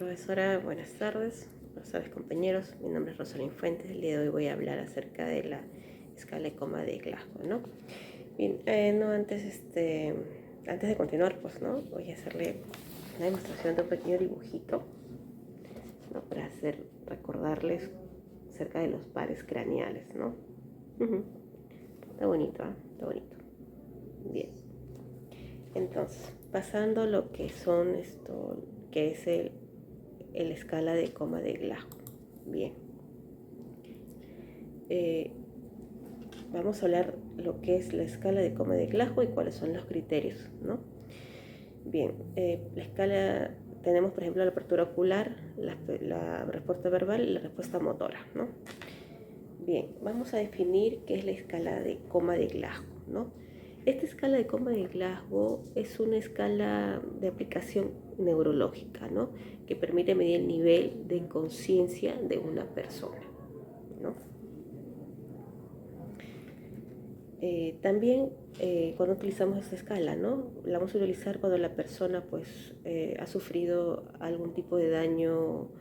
Profesora, buenas tardes compañeros, mi nombre es Rosalind Fuentes. El día de hoy voy a hablar acerca de la escala de coma de Glasgow, ¿no? Bien, antes de continuar, pues, ¿no? Voy a hacerle una demostración de un pequeño dibujito, ¿no? Para recordarles acerca de los pares craneales, ¿no? Está bonito, ¿eh? Está bonito. Bien. Entonces, pasando lo que son que es el escala de coma de Glasgow. Bien. Vamos a hablar lo que es la escala de coma de Glasgow y cuáles son los criterios, ¿no? Bien, la escala, tenemos por ejemplo la apertura ocular, la respuesta verbal y la respuesta motora, ¿no? Bien, vamos a definir qué es la escala de coma de Glasgow, ¿no? Esta escala de coma de Glasgow es una escala de aplicación neurológica, ¿no? Que permite medir el nivel de conciencia de una persona, ¿no? También cuando utilizamos esta escala, ¿no? La vamos a utilizar cuando la persona pues ha sufrido algún tipo de daño,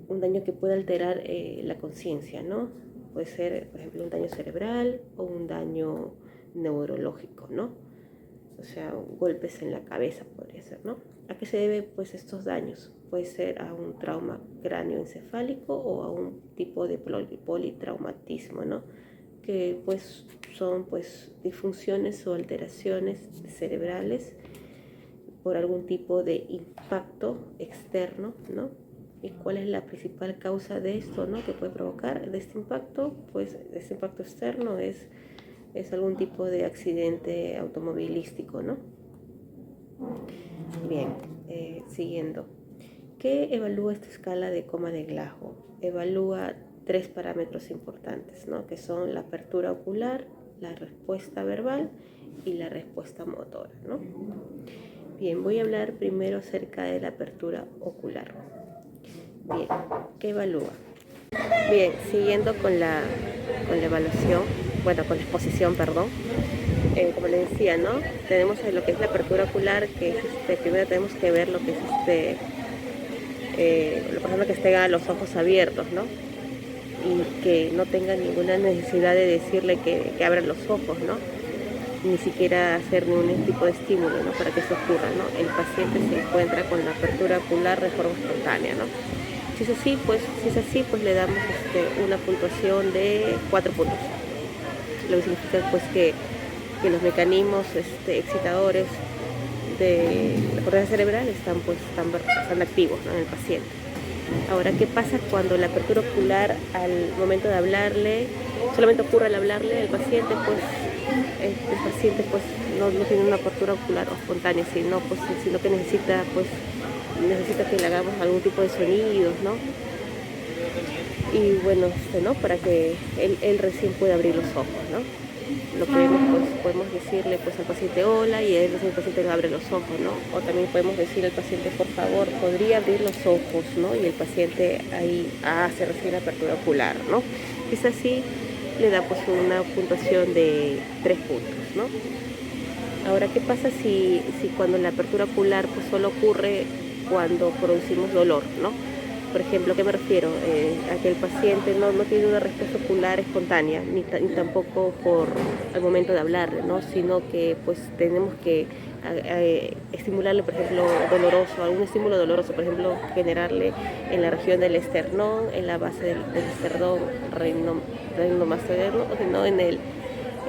un daño que pueda alterar la conciencia, ¿no? Puede ser, por ejemplo, un daño cerebral o un daño neurológico, ¿no? O sea, golpes en la cabeza podría ser, ¿no? ¿A qué se debe pues estos daños? Puede ser a un trauma cráneoencefálico o a un tipo de politraumatismo, ¿no? Que pues son pues disfunciones o alteraciones cerebrales por algún tipo de impacto externo, ¿no? ¿Y cuál es la principal causa de esto, ¿no? Que puede provocar de este impacto? Pues este impacto externo es algún tipo de accidente automovilístico, ¿no? Bien, siguiendo. ¿Qué evalúa esta escala de coma de Glasgow? Evalúa 3 parámetros importantes, ¿no? Que son la apertura ocular, la respuesta verbal y la respuesta motora, ¿no? Bien, voy a hablar primero acerca de la apertura ocular. Bien, ¿qué evalúa? Bien, siguiendo con la evaluación, bueno, con la exposición, perdón. Como les decía, ¿no? Tenemos lo que es la apertura ocular, que es primero tenemos que ver lo que es la persona que tenga los ojos abiertos, ¿no? Y que no tenga ninguna necesidad de decirle que abran los ojos, ¿no? Ni siquiera hacer ningún tipo de estímulo, ¿no? Para que eso ocurra, ¿no? El paciente se encuentra con la apertura ocular de forma espontánea, ¿no? Si es así, pues le damos una puntuación de 4 puntos. Lo que significa pues que los mecanismos excitadores de la corteza cerebral están activos, ¿no? En el paciente. Ahora, ¿qué pasa cuando la apertura ocular al momento de hablarle, solamente ocurre al hablarle al paciente? Pues el paciente pues no tiene una apertura ocular espontánea, sino que necesita que le hagamos algún tipo de sonidos, ¿no? Y bueno, ¿no? Para que él recién pueda abrir los ojos, ¿no? Lo que vemos, pues podemos decirle pues al paciente hola y el paciente abre los ojos, ¿no? O también podemos decirle al paciente, por favor, podría abrir los ojos, ¿no? Y el paciente ahí hace recién la apertura ocular, ¿no? Si es así, le da pues una puntuación de 3 puntos, ¿no? Ahora, ¿qué pasa si cuando la apertura ocular pues solo ocurre cuando producimos dolor, ¿no? Por ejemplo, ¿a qué me refiero? A que el paciente no tiene una respuesta ocular espontánea, ni tampoco al momento de hablarle, ¿no? Sino que pues tenemos que estimularle, por ejemplo, algún estímulo doloroso, por ejemplo, generarle en la región del esternón, en la base del esternón, reinomastoideo, o si no, en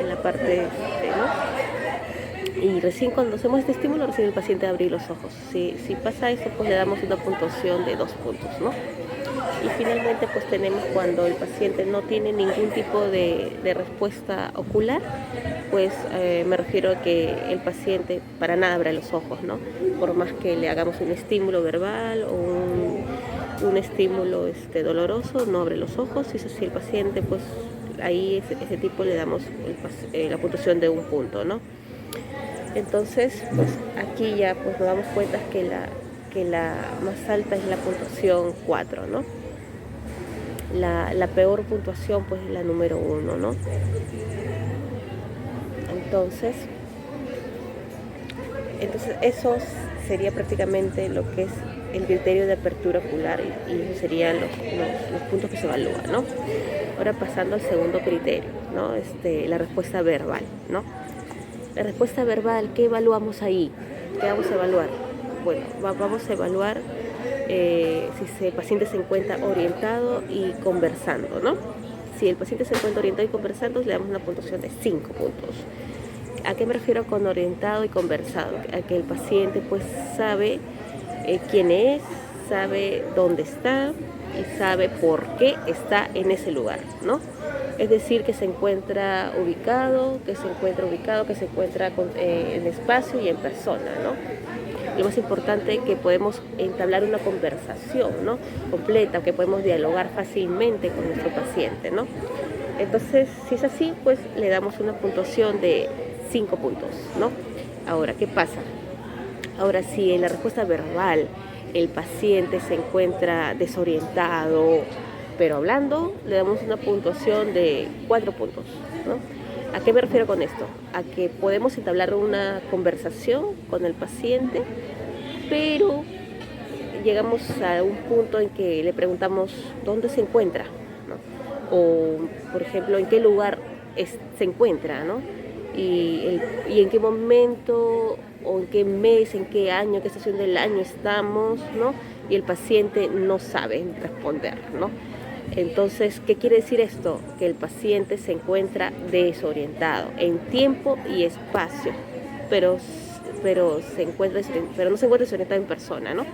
la parte, ¿no? Y recién cuando hacemos este estímulo, recién el paciente abre los ojos. Si pasa eso, pues le damos una puntuación de 2 puntos, ¿no? Y finalmente, pues tenemos cuando el paciente no tiene ningún tipo de respuesta ocular, pues me refiero a que el paciente para nada abre los ojos, ¿no? Por más que le hagamos un estímulo verbal o un estímulo doloroso, no abre los ojos. Si es así el paciente, pues ahí ese tipo le damos la puntuación de 1 punto, ¿no? Entonces, pues aquí ya pues nos damos cuenta que la más alta es la puntuación 4, ¿no? La peor puntuación pues es la número 1, ¿no? Entonces eso sería prácticamente lo que es el criterio de apertura ocular y esos serían los puntos que se evalúan, ¿no? Ahora pasando al segundo criterio, ¿no? La respuesta verbal, ¿no? La respuesta verbal, ¿qué evaluamos ahí? ¿Qué vamos a evaluar? Bueno, vamos a evaluar si el paciente se encuentra orientado y conversando, ¿no? Si el paciente se encuentra orientado y conversando, le damos una puntuación de 5 puntos. ¿A qué me refiero con orientado y conversado? A que el paciente pues sabe quién es, sabe dónde está y sabe por qué está en ese lugar, ¿no? Es decir, que se encuentra ubicado, que se encuentra en espacio y en persona, ¿no? Lo más importante es que podemos entablar una conversación, ¿no? Completa, que podemos dialogar fácilmente con nuestro paciente, ¿no? Entonces, si es así, pues le damos una puntuación de 5 puntos, ¿no? Ahora, ¿qué pasa? Ahora, si en la respuesta verbal el paciente se encuentra desorientado, pero hablando, le damos una puntuación de 4 puntos, ¿no? ¿A qué me refiero con esto? A que podemos entablar una conversación con el paciente, pero llegamos a un punto en que le preguntamos dónde se encuentra, ¿no? O, por ejemplo, en qué lugar se encuentra, ¿no? Y en qué momento, o en qué mes, en qué año, en qué estación del año estamos, ¿no? Y el paciente no sabe responder, ¿no? Entonces, ¿qué quiere decir esto? Que el paciente se encuentra desorientado en tiempo y espacio, pero no se encuentra desorientado en persona, ¿no?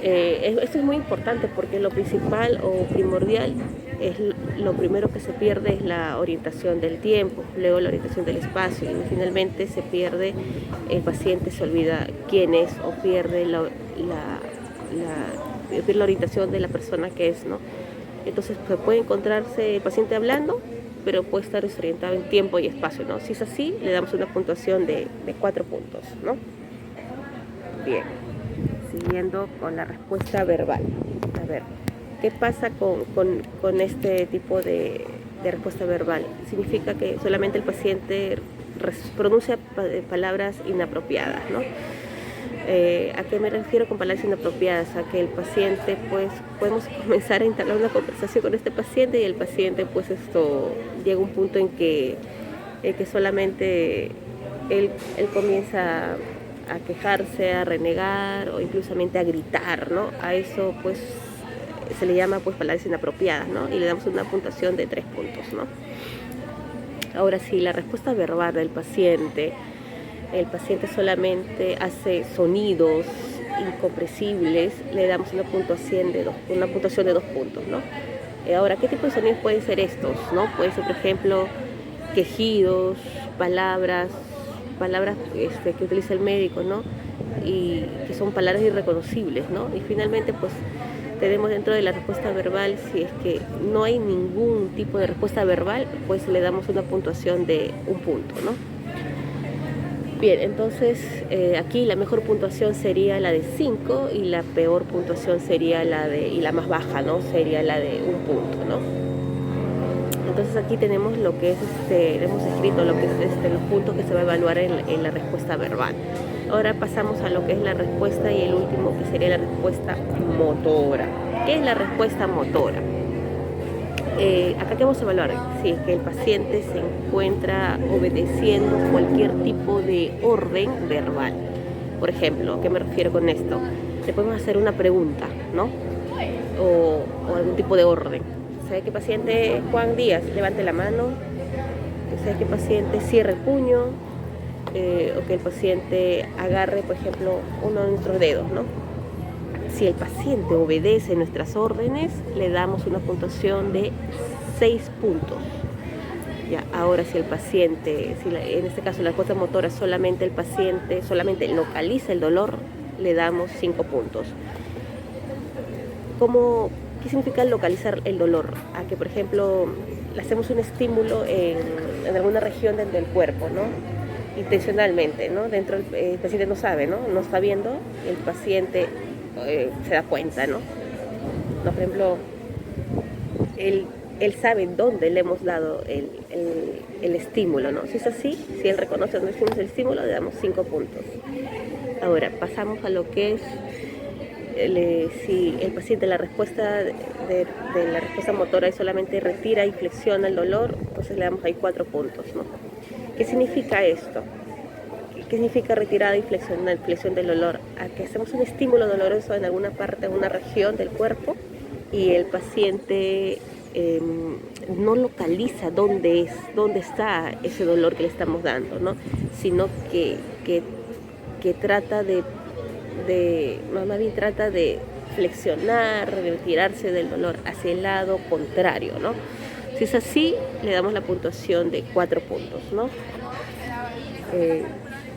Esto es muy importante porque lo principal o primordial es lo primero que se pierde es la orientación del tiempo, luego la orientación del espacio y finalmente se pierde, el paciente se olvida quién es o pierde la orientación de la persona que es, ¿no? Entonces puede encontrarse el paciente hablando, pero puede estar desorientado en tiempo y espacio, ¿no? Si es así, le damos una puntuación de 4 puntos, ¿no? Bien, siguiendo con la respuesta verbal. A ver, ¿qué pasa con este tipo de respuesta verbal? Significa que solamente el paciente pronuncia palabras inapropiadas, ¿no? ¿A qué me refiero con palabras inapropiadas? A que el paciente, pues, podemos comenzar a entablar una conversación con este paciente y el paciente, pues, llega a un punto en que solamente él comienza a quejarse, a renegar o incluso a gritar, ¿no? A eso, pues, se le llama, pues, palabras inapropiadas, ¿no? Y le damos una puntuación de 3 puntos, ¿no? Ahora, si la respuesta verbal del paciente, el paciente solamente hace sonidos incomprensibles, le damos una puntuación de 2 puntos, ¿no? Ahora, ¿qué tipo de sonidos pueden ser estos, no? Pueden ser, por ejemplo, quejidos, palabras que utiliza el médico, ¿no? Y que son palabras irreconocibles, ¿no? Y finalmente, pues, tenemos dentro de la respuesta verbal, si es que no hay ningún tipo de respuesta verbal, pues le damos una puntuación de 1 punto, ¿no? Bien, entonces aquí la mejor puntuación sería la de 5 y la peor puntuación sería y la más baja, ¿no? Sería la de 1 punto, ¿no? Entonces aquí tenemos lo que es, hemos escrito lo que es los puntos que se va a evaluar en la respuesta verbal. Ahora pasamos a lo que es la respuesta y el último que sería la respuesta motora. ¿Qué es la respuesta motora? Acá que vamos a evaluar si es que el paciente se encuentra obedeciendo cualquier tipo de orden verbal. Por ejemplo, ¿a qué me refiero con esto? Le podemos hacer una pregunta, ¿no? O algún tipo de orden. ¿Sabe qué paciente Juan Díaz? Levante la mano. ¿Sabe qué paciente cierre el puño? O que el paciente agarre, por ejemplo, uno de nuestros dedos, ¿no? Si el paciente obedece nuestras órdenes, le damos una puntuación de 6 puntos. Ya, ahora si el paciente, en este caso la respuesta motora solamente el paciente localiza el dolor, le damos 5 puntos. ¿Qué significa localizar el dolor? A que, por ejemplo, le hacemos un estímulo en alguna región del cuerpo, ¿no? Intencionalmente, ¿no? El paciente no sabe, ¿no? No está viendo, el paciente se da cuenta, ¿no? Por ejemplo, él sabe dónde le hemos dado el estímulo, ¿no? Si es así, si él reconoce dónde hicimos el estímulo, le damos 5 puntos. Ahora, pasamos a lo que es si el paciente la respuesta de la respuesta motora es solamente retira y flexiona el dolor, entonces le damos ahí 4 puntos, ¿no? ¿Qué significa esto? ¿Qué significa retirada y flexión del dolor? A que hacemos un estímulo doloroso en alguna parte, en una región del cuerpo, y el paciente no localiza dónde está ese dolor que le estamos dando, ¿no? Sino que trata más bien trata de flexionar, de retirarse del dolor hacia el lado contrario, ¿no? Si es así, le damos la puntuación de 4 puntos, ¿no?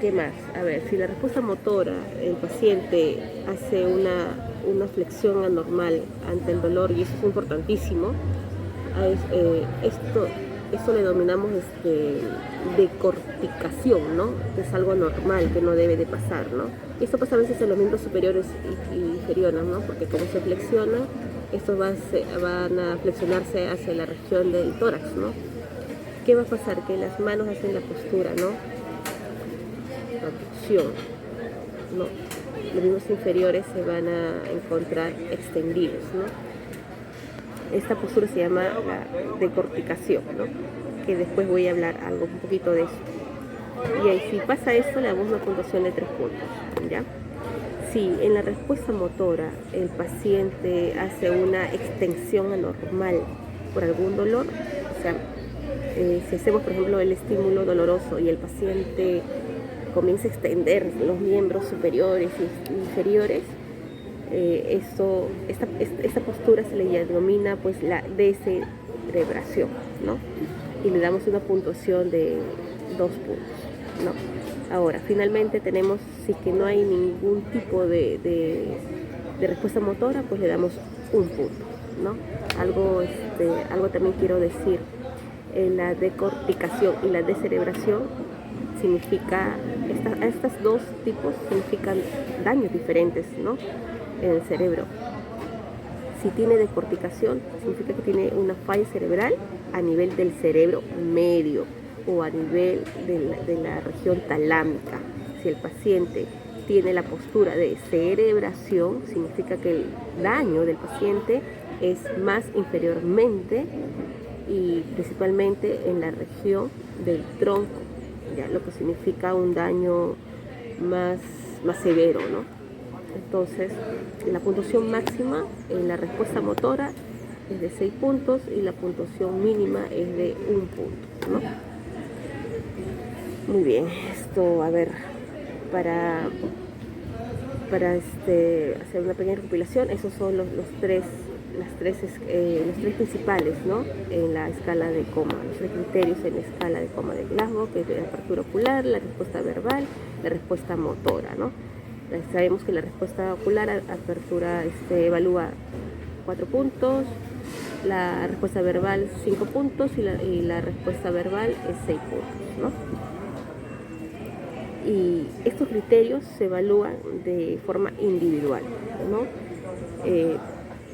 ¿Qué más? A ver, si la respuesta motora, el paciente hace una flexión anormal ante el dolor, y eso es importantísimo, esto le denominamos decorticación, ¿no? Que es algo normal, que no debe de pasar, ¿no? Esto pasa a veces en los miembros superiores y inferiores, ¿no? Porque como se flexiona, estos van a flexionarse hacia la región del tórax, ¿no? ¿Qué va a pasar? Que las manos hacen la postura, ¿no? Abducción, ¿no? Los miembros inferiores se van a encontrar extendidos, ¿no? Esta postura se llama la decorticación, ¿no? Que después voy a hablar un poquito de esto. Y ahí, si pasa esto, le damos una puntuación de 3 puntos, ¿ya? Si en la respuesta motora el paciente hace una extensión anormal por algún dolor, o sea, si hacemos, por ejemplo, el estímulo doloroso y el paciente comienza a extender los miembros superiores y inferiores, esta postura se le denomina pues la descerebración, ¿no? Y le damos una puntuación de 2 puntos, ¿no? Ahora, finalmente tenemos, si que no hay ningún tipo de respuesta motora, pues le damos 1 punto, ¿no? Algo también quiero decir, la decorticación y la descerebración significa, estos dos tipos significan daños diferentes, ¿no? En el cerebro. Si tiene decorticación, significa que tiene una falla cerebral a nivel del cerebro medio o a nivel de la región talámica. Si el paciente tiene la postura de cerebración, significa que el daño del paciente es más inferiormente y principalmente en la región del tronco, ya, lo que significa un daño más severo, ¿no? Entonces, la puntuación máxima en la respuesta motora es de 6 puntos y la puntuación mínima es de 1 punto, ¿no? Muy bien, esto, a ver, para hacer una pequeña recopilación, esos son los tres principales, ¿no? En la escala de coma, los 3 criterios en la escala de coma de Glasgow, que es la apertura ocular, la respuesta verbal, la respuesta motora, ¿no? Sabemos que la respuesta ocular, apertura, evalúa 4 puntos, la respuesta verbal 5 puntos y la respuesta verbal es 6 puntos, ¿no? Y estos criterios se evalúan de forma individual, ¿no?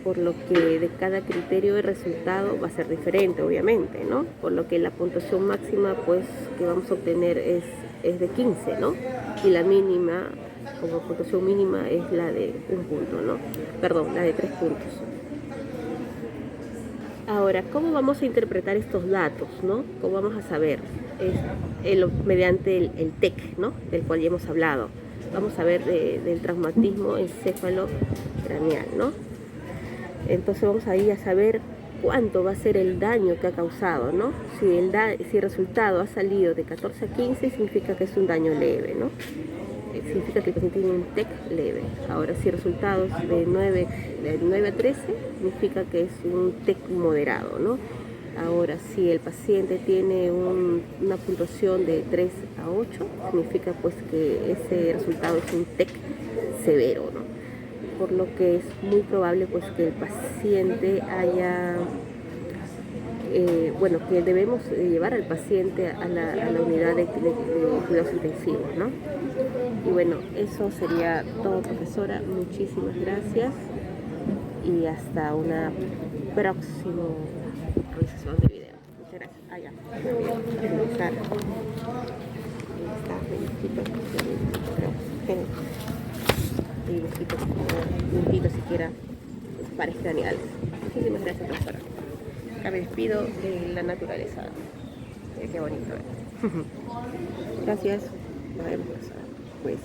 Por lo que de cada criterio el resultado va a ser diferente, obviamente, ¿no? Por lo que la puntuación máxima, pues, que vamos a obtener es de 15, ¿no? Y la mínima, como puntuación mínima, es la de 1 punto, ¿no? Perdón, la de 3 puntos. Ahora, ¿cómo vamos a interpretar estos datos, ¿no? ¿Cómo vamos a saber? Mediante el TEC, ¿no? Del cual ya hemos hablado. Vamos a ver del traumatismo encéfalo-craneal, ¿no? Entonces vamos ahí a saber cuánto va a ser el daño que ha causado, ¿no? Si el resultado ha salido de 14 a 15, significa que es un daño leve, ¿no? Significa que el paciente tiene un TEC leve. Ahora, si el resultado es de 9 a 13, significa que es un TEC moderado, ¿no? Ahora, si el paciente tiene una puntuación de 3 a 8, significa pues que ese resultado es un TEC severo, ¿no? Por lo que es muy probable pues que el paciente haya, que debemos llevar al paciente a la unidad de cuidados intensivos, ¿no? Y bueno, eso sería todo, profesora. Muchísimas gracias y hasta una próxima realización de video. Muchas gracias. Ya. Está. Genial. este dibujito puntito siquiera parezca animales. Muchísimas gracias, doctora. Acá me despido de la naturaleza. Qué bonito. Gracias. Nos vemos. Pues.